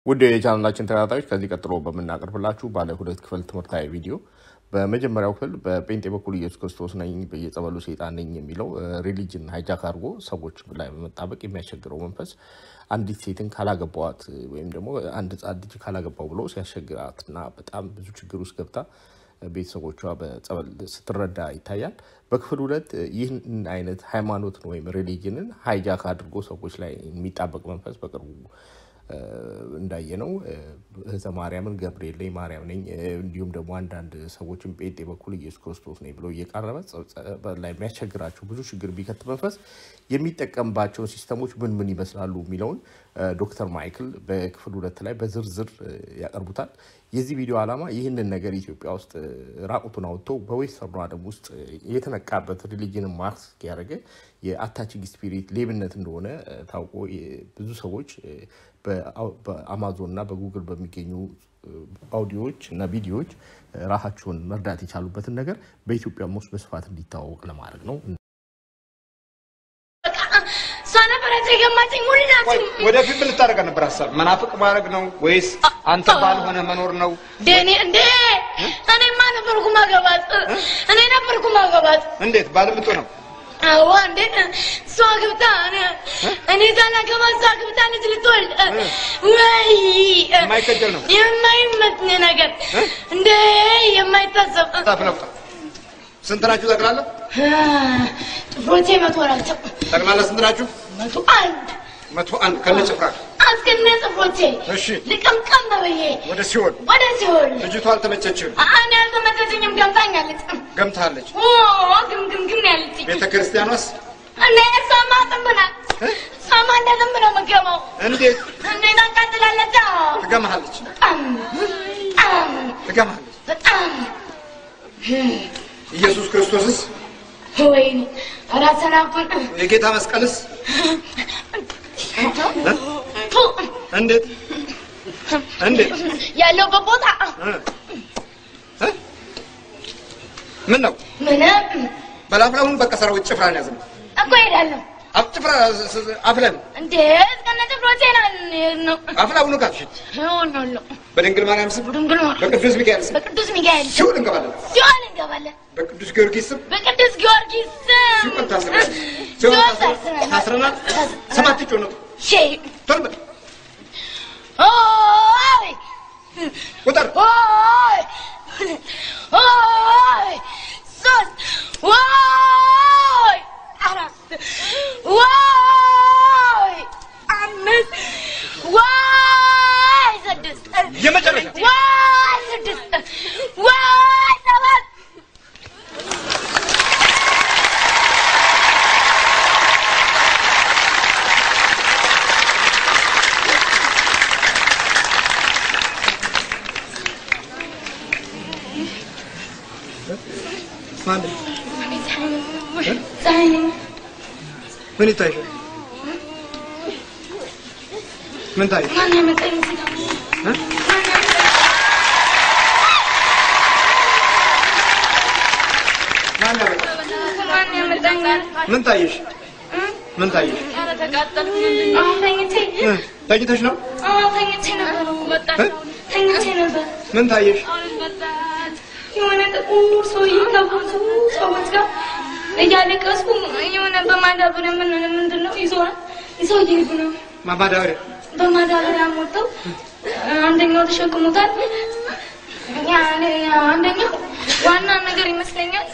ውድ የቻናላችን ተከታታዮች ከዚህ ቀጥሎ በመናቀርብላችሁ ባለ ሁለት ክፍል ትምህርታዊ ቪዲዮ በመጀመሪያው ክፍል በጴንጤ በኩል ኢየሱስ ክርስቶስ ነኝ በየጸበሉ ሰይጣን ነኝ የሚለው ሪሊጅን ሃይጃክ አድርጎ ሰዎች ላይ በመጣበቅ የሚያስቸግረው መንፈስ አንዲት ሴትን ካላገባዋት ወይም ደግሞ አንድ ጻድ ልጅ ካላገባው ብሎ ሲያስቸግራትና በጣም ብዙ ችግር ውስጥ ገብታ ቤተሰቦቿ በጸበል ስትረዳ ይታያል። በክፍል 2 ይህን አይነት ሃይማኖትን ወይም ሪሊጅንን ሃይጃክ አድርጎ ሰዎች ላይ የሚጣበቅ መንፈስ በቅርቡ እንዳየነው ዘማሪያምን ገብርኤል ላይ ማርያም ነኝ እንዲሁም ደግሞ አንዳንድ ሰዎችን ጴንጤ በኩል ኢየሱስ ክርስቶስ ነኝ ብሎ እየቀረበ ላይ የሚያስቸግራቸው ብዙ ችግር ቢከት መንፈስ የሚጠቀምባቸው ሲስተሞች ምን ይመስላሉ የሚለውን ዶክተር ማይክል በክፍል 2 ላይ በዝርዝር ያቀርቡታል። የዚህ ቪዲዮ ዓላማ ይህንን ነገር ኢትዮጵያ ውስጥ ራቁቱን አውጥቶ በዌስተርኑ ዓለም ውስጥ የተነቃበት ሪሊጅን ማስክ ያደረገ የአታቺንግ ስፒሪት ሌብነት እንደሆነ ታውቆ ብዙ ሰዎች በአማዞን እና በጉግል በሚገኙ አውዲዮዎች እና ቪዲዮዎች ራሳቸውን መርዳት የቻሉበትን ነገር በኢትዮጵያ ውስጥ በስፋት እንዲታወቅ ለማድረግ ነው። ወደ ፊት ልታረጋ ነበር ሐሳብ መናፍቅ ማድረግ ነው ወይስ አንተ ባልሆነ መኖር ነው? እኔ ነበርኩ ማገባት እንዴት ባልምጡ ነው? አዎ እንዴ ሷግብታ እኔ ታላገባ ሷግብታ ልጅ ልትወልድ ወይ የማይከጀል ነው የማይመጥን ነገር እንዴ የማይታሰብ ታፍለፍታ ስንት ናችሁ ጠቅላላ? ጥፍሮቼ 100 ናቸው። ጠቅላላ ስንት ናችሁ? 101 ከነጭፍራ አስከነ ጥፍሮቼ እሺ ልቀምቀም በበየ ወደ ሲኦል ልጅቷ አልተመቸችም። እኔ አልተመቸችኝም ገምታለች ግም ያለች ቤተክርስቲያኗስ እኔ ሰማጥምና ሰማ እንደምነው መገባው እንዴት አንቀጥላለች ትገማለች በጣም ኢየሱስ ክርስቶስስ ወይኔ አራሰናኩን የጌታ መስቀልስ እንዴት ያለው በቦታ ምን ነው በላፍላውን በቃ ሰራዊት ጭፍራን ያዘ እኮ ሄዳለሁ አፍጭፍራ አፍለን እንዴ ከነ ጥፍሮቼ ነው አፍላውን ካፍሽ ነው በድንግል ማርያም ስም በቅዱስ ሚካኤል ሲኦል እንገባለን በቅዱስ ጊዮርጊስ ስም ሲኦል ታስረናል ሰባት ጮነቱ ተርበ ኦይ ወጣር ኦይ ሶስ ኦይ አራት ኦይ አምስት ኦይ ስድስት የመጨረሻ ኦይ ስድስት ኦይ ሰባት ምን ይታያል? ምን ታያል? ማን ያመጣኝ ሲጋ ምን ታየሽ? ምን ታየሽ? አረ ተቃጠልኩ። ተኝተሽ ነው? ተኝቼ ነበር። ምን ታየሽ? የሆነ ጥቁር ሰውዬ ከብዙ ሰዎች ጋር እያለቀስኩ የሆነ በማዳበሪያ ምንድነው ይዘው እየሄዱ ነው። በማዳበሪያ ሞተው አንደኛው ተሸክሞታል። አንደኛው ዋና ነገር ይመስለኛል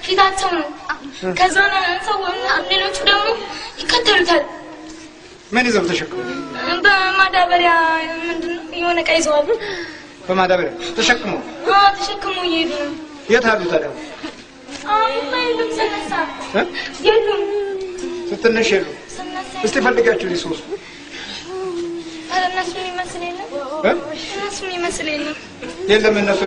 ፊታቸው ነው። ከዛ ሰው ሌሎቹ ደግሞ ይከተሉታል። ምን ይዘው ተሸክሙ? በማዳበሪያ ምንድነው የሆነ ዕቃ ይዘዋል። በማዳበሪያ ተሸክሙ እየሄዱ ነው። የት አሉ ታዲያ? የሉም ስነሳ የሉም ስትነሽ የሉም። እስቲ ፈልጋችሁ ሊሶስ እነሱ የሚመስል የለም እነሱ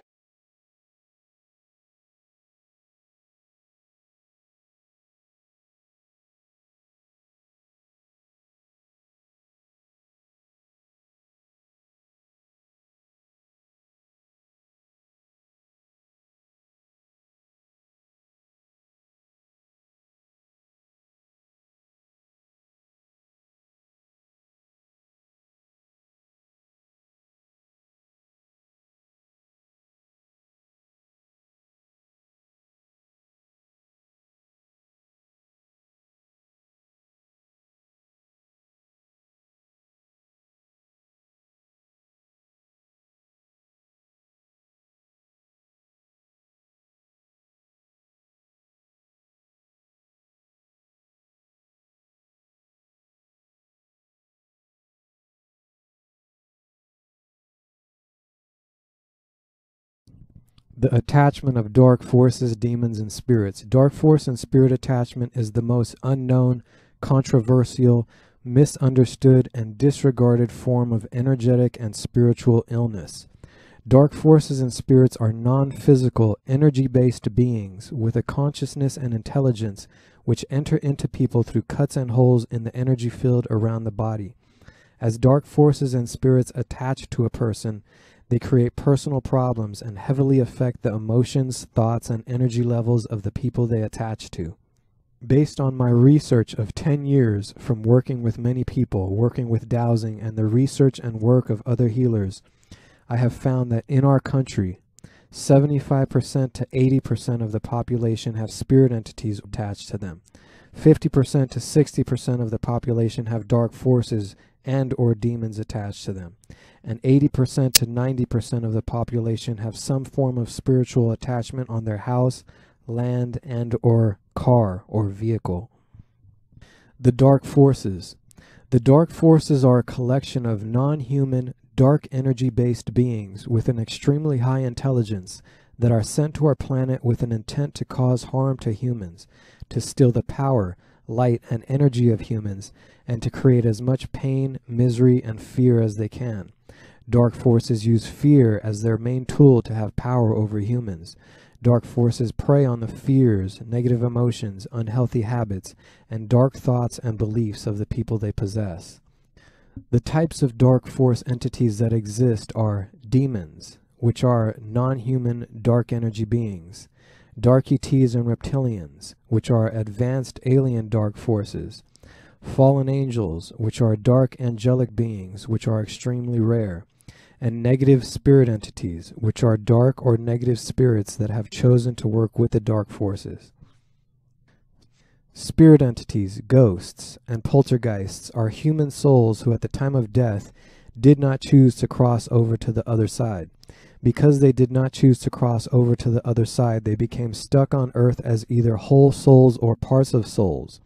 The attachment of dark forces, demons, and spirits. Dark force and spirit attachment is the most unknown, controversial, misunderstood, and disregarded form of energetic and spiritual illness. Dark forces and spirits are non-physical, energy-based beings with a consciousness and intelligence which enter into people through cuts and holes in the energy field around the body. As dark forces and spirits attach to a person, they create personal problems and heavily affect the emotions, thoughts, and energy levels of the people they attach to. Based on my research of 10 years from working with many people, working with dowsing, and the research and work of other healers, I have found that in our country, 75% to 80% of the population have spirit entities attached to them. 50% to 60% of the population have dark forces and or demons attached to them. And 80% to 90% of the population have some form of spiritual attachment on their house, land, and or car or vehicle. The dark forces. The dark forces are a collection of non-human, dark energy-based beings with an extremely high intelligence that are sent to our planet with an intent to cause harm to humans, to steal the power, light, and energy of humans, and to create as much pain, misery, and fear as they can. Dark forces use fear as their main tool to have power over humans. Dark forces prey on the fears, negative emotions, unhealthy habits, and dark thoughts and beliefs of the people they possess. The types of dark force entities that exist are demons, which are non-human dark energy beings, dark ETs and reptilians, which are advanced alien dark forces, fallen angels, which are dark angelic beings, which are extremely rare, and negative spirit entities, which are dark or negative spirits that have chosen to work with the dark forces. Spirit entities, ghosts, and poltergeists are human souls who at the time of death did not choose to cross over to the other side. Because they did not choose to cross over to the other side, they became stuck on earth as either whole souls or parts of souls.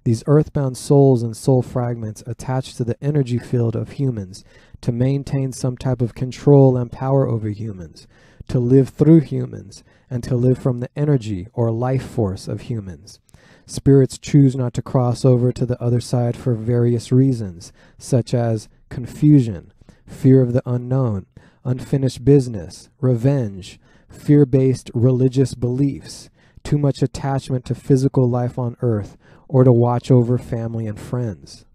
These earthbound souls and soul fragments attach to the energy field of humans to maintain some type of control and power over humans, to live through humans, and to live from the energy or life force of humans. Spirits choose not to cross over to the other side for various reasons, such as confusion, fear of the unknown, unfinished business, revenge, fear-based religious beliefs, too much attachment to physical life on earth, or to watch over family and friends.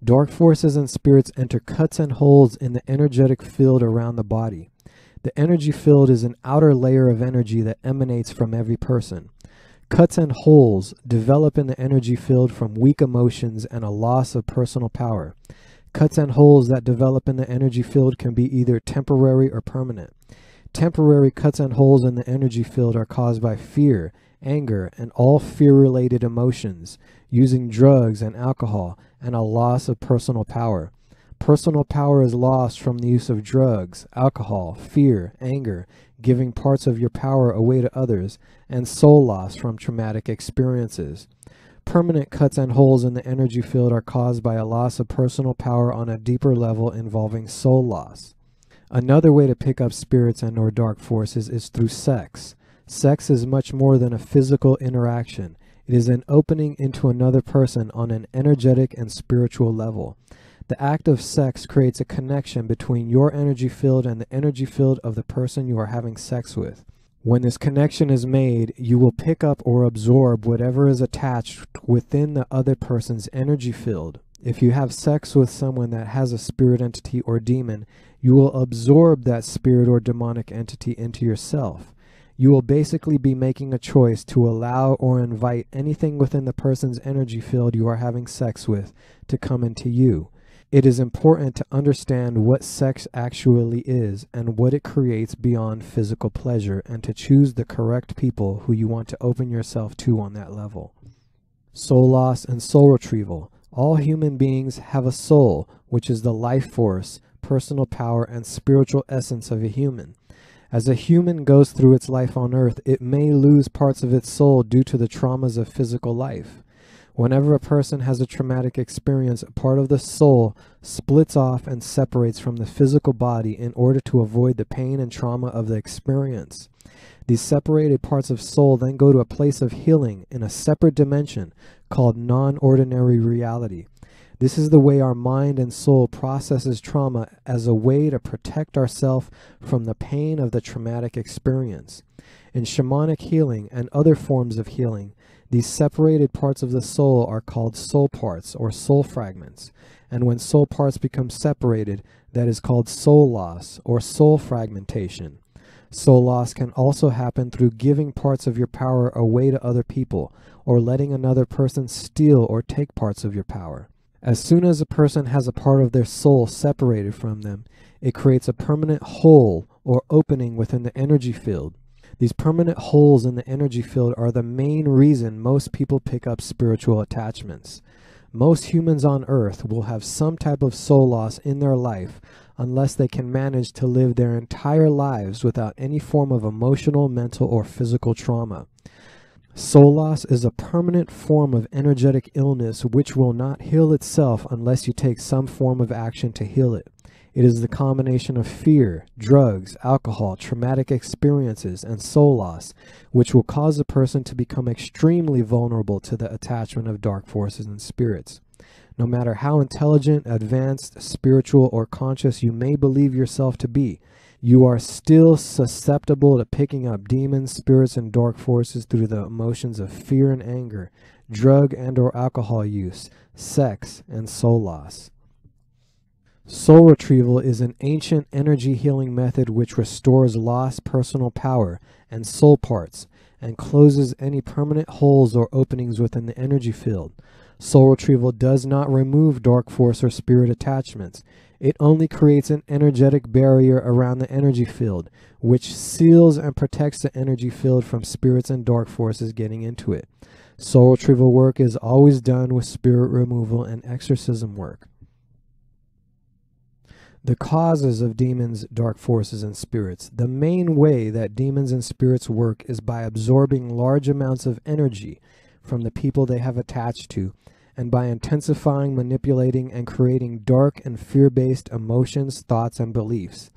Dark forces and spirits enter cuts and holes in the energetic field around the body. The energy field is an outer layer of energy that emanates from every person. Cuts and holes develop in the energy field from weak emotions and a loss of personal power. Cuts and holes that develop in the energy field can be either temporary or permanent. Temporary cuts and holes in the energy field are caused by fear, anger, and all fear-related emotions, using drugs and alcohol, and a loss of personal power. Personal power is lost from the use of drugs, alcohol, fear, anger, giving parts of your power away to others, and soul loss from traumatic experiences. Permanent cuts and holes in the energy field are caused by a loss of personal power on a deeper level involving soul loss. Another way to pick up spirits and or dark forces is through sex. Sex is much more than a physical interaction. It is an opening into another person on an energetic and spiritual level. The act of sex creates a connection between your energy field and the energy field of the person you are having sex with. When this connection is made, you will pick up or absorb whatever is attached within the other person's energy field. If you have sex with someone that has a spirit entity or demon, you will absorb that spirit or demonic entity into yourself. You will basically be making a choice to allow or invite anything within the person's energy field you are having sex with to come into you. It is important to understand what sex actually is and what it creates beyond physical pleasure, and to choose the correct people who you want to open yourself to on that level. Soul loss and soul retrieval. All human beings have a soul, which is the life force, personal power, and spiritual essence of a human. As a human goes through its life on earth, it may lose parts of its soul due to the traumas of physical life. Whenever a person has a traumatic experience, a part of the soul splits off and separates from the physical body in order to avoid the pain and trauma of the experience. These separated parts of soul then go to a place of healing in a separate dimension called non-ordinary reality. This is the way our mind and soul processes trauma as a way to protect ourselves from the pain of the traumatic experience. In shamanic healing and other forms of healing, these separated parts of the soul are called soul parts or soul fragments. And when soul parts become separated, that is called soul loss or soul fragmentation. Soul loss can also happen through giving parts of your power away to other people or letting another person steal or take parts of your power. As soon as a person has a part of their soul separated from them, it creates a permanent hole or opening within the energy field. These permanent holes in the energy field are the main reason most people pick up spiritual attachments. Most humans on earth will have some type of soul loss in their life unless they can manage to live their entire lives without any form of emotional, mental, or physical trauma. Soul loss is a permanent form of energetic illness which will not heal itself unless you take some form of action to heal it. It is the combination of fear, drugs, alcohol, traumatic experiences, and soul loss which will cause a person to become extremely vulnerable to the attachment of dark forces and spirits. No matter how intelligent, advanced, spiritual, or conscious you may believe yourself to be, you are still susceptible to picking up demons, spirits, and dark forces through the emotions of fear and anger, drug and or alcohol use, sex, and soul loss. Soul retrieval is an ancient energy healing method which restores lost personal power and soul parts and closes any permanent holes or openings within the energy field. Soul retrieval does not remove dark force or spirit attachments. It only creates an energetic barrier around the energy field, which seals and protects the energy field from spirits and dark forces getting into it. Soul retrieval work is always done with spirit removal and exorcism work. The causes of demons, dark forces, and spirits. The main way that demons and spirits work is by absorbing large amounts of energy from the people they have attached to, and by intensifying, manipulating, and creating dark and fear-based emotions, thoughts, and beliefs.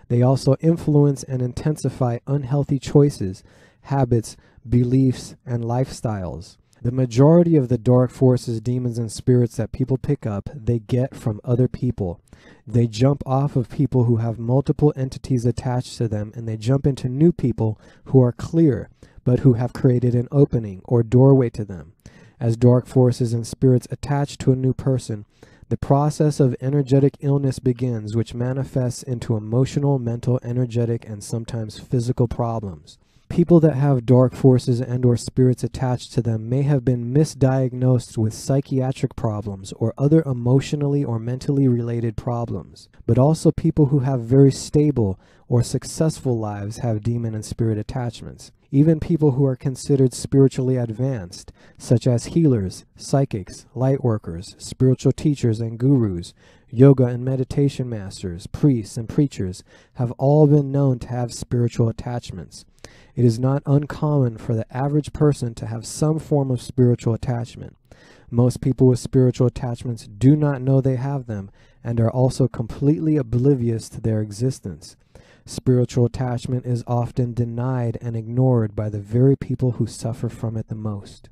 They also influence and intensify unhealthy choices, habits, beliefs, and lifestyles. The majority of the dark forces, demons, and spirits that people pick up, they get from other people. They jump off of people who have multiple entities attached to them, and they jump into new people who are clear, but who have created an opening or doorway to them. As dark forces and spirits attach to a new person, the process of energetic illness begins, which manifests into emotional, mental, energetic, and sometimes physical problems. People that have dark forces and or spirits attached to them may have been misdiagnosed with psychiatric problems or other emotionally or mentally related problems. But also people who have very stable or successful lives have demon and spirit attachments. Even people who are considered spiritually advanced, such as healers, psychics, light workers, spiritual teachers and gurus, yoga and meditation masters, priests and preachers, have all been known to have spiritual attachments. It is not uncommon for the average person to have some form of spiritual attachment. Most people with spiritual attachments do not know they have them and are also completely oblivious to their existence. Spiritual attachment is often denied and ignored by the very people who suffer from it the most.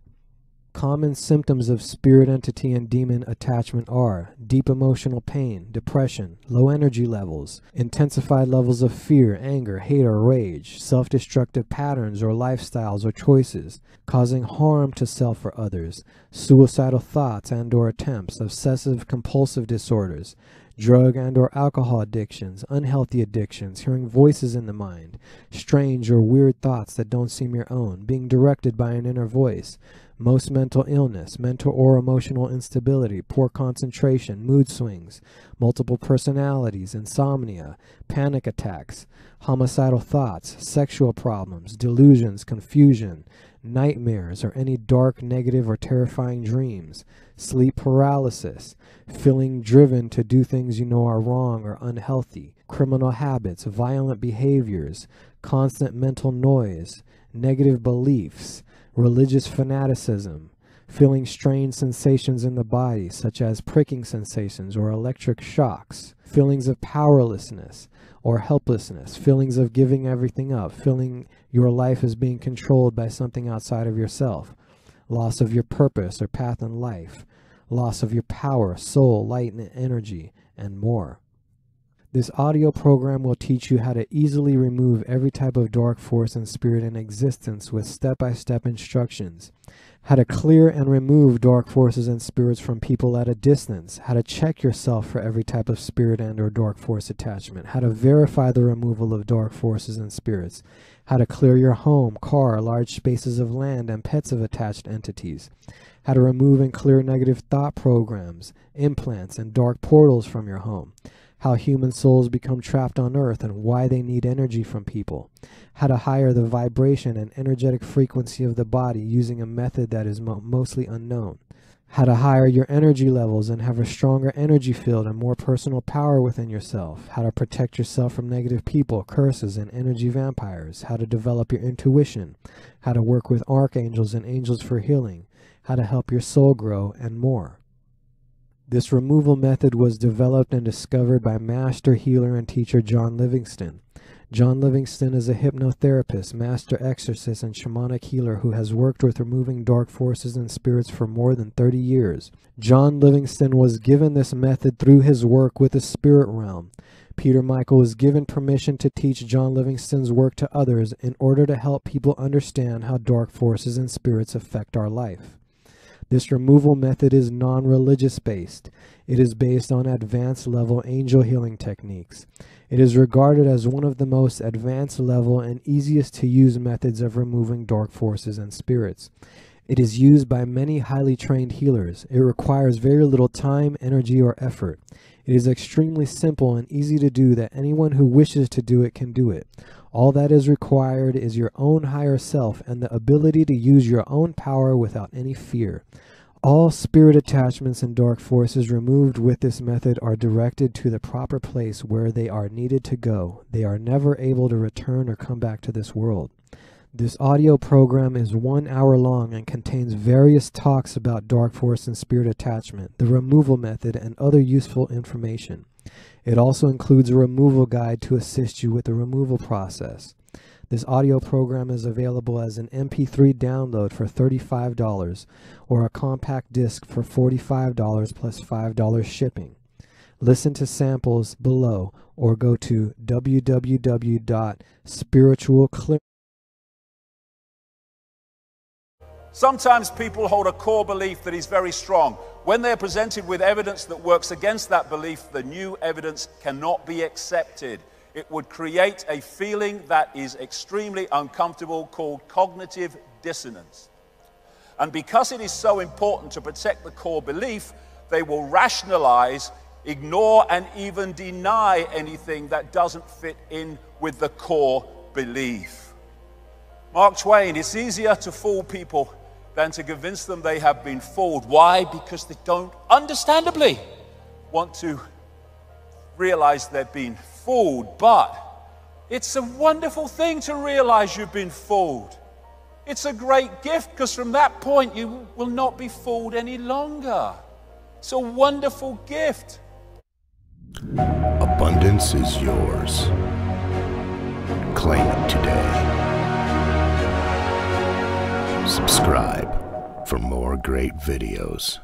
Common symptoms of spirit entity and demon attachment are deep emotional pain, depression, low energy levels, intensified levels of fear, anger, hate, or rage, self-destructive patterns or lifestyles or choices, causing harm to self or others, suicidal thoughts and or attempts, obsessive compulsive disorders, drug and or alcohol addictions, unhealthy addictions, hearing voices in the mind, strange or weird thoughts that don't seem your own, being directed by an inner voice, most mental illness, mental or emotional instability, poor concentration, mood swings, multiple personalities, insomnia, panic attacks, homicidal thoughts, sexual problems, delusions, confusion, nightmares or any dark, negative, or terrifying dreams, sleep paralysis, feeling driven to do things you know are wrong or unhealthy, criminal habits, violent behaviors, constant mental noise, negative beliefs, religious fanaticism, feeling strange sensations in the body, such as pricking sensations or electric shocks, feelings of powerlessness or helplessness, feelings of giving everything up, feeling your life is being controlled by something outside of yourself, loss of your purpose or path in life, loss of your power, soul, light, and energy, and more. This audio program will teach you how to easily remove every type of dark force and spirit in existence with step-by-step instructions, how to clear and remove dark forces and spirits from people at a distance, how to check yourself for every type of spirit and or dark force attachment, how to verify the removal of dark forces and spirits, how to clear your home, car, large spaces of land, and pets of attached entities, how to remove and clear negative thought programs, implants, and dark portals from your home, how human souls become trapped on earth and why they need energy from people, how to higher the vibration and energetic frequency of the body using a method that is mostly unknown, how to higher your energy levels and have a stronger energy field and more personal power within yourself, how to protect yourself from negative people, curses, and energy vampires, how to develop your intuition, how to work with archangels and angels for healing, how to help your soul grow, and more. This removal method was developed and discovered by master healer and teacher John Livingston. John Livingston is a hypnotherapist, master exorcist, and shamanic healer who has worked with removing dark forces and spirits for more than 30 years. John Livingston was given this method through his work with the spirit realm. Peter Michael was given permission to teach John Livingston's work to others in order to help people understand how dark forces and spirits affect our life. This removal method is non-religious based. It is based on advanced level angel healing techniques. It is regarded as one of the most advanced level and easiest to use methods of removing dark forces and spirits. It is used by many highly trained healers. It requires very little time, energy, or effort. It is extremely simple and easy to do that anyone who wishes to do it can do it. All that is required is your own higher self and the ability to use your own power without any fear. All spirit attachments and dark forces removed with this method are directed to the proper place where they are needed to go. They are never able to return or come back to this world. This audio program is 1 hour long and contains various talks about dark force and spirit attachment, the removal method, and other useful information. It also includes a removal guide to assist you with the removal process. This audio program is available as an MP3 download for $35 or a compact disc for $45 plus $5 shipping. Listen to samples below or go to www.spiritualclear. Sometimes people hold a core belief that is very strong. When they're presented with evidence that works against that belief, the new evidence cannot be accepted. It would create a feeling that is extremely uncomfortable called cognitive dissonance. And because it is so important to protect the core belief, they will rationalize, ignore, and even deny anything that doesn't fit in with the core belief. Mark Twain, it's easier to fool people than to convince them they have been fooled. Why? Because they don't, understandably, want to realize they've been fooled. But it's a wonderful thing to realize you've been fooled. It's a great gift because from that point you will not be fooled any longer. It's a wonderful gift. Abundance is yours. Claim it today. Subscribe for more great videos.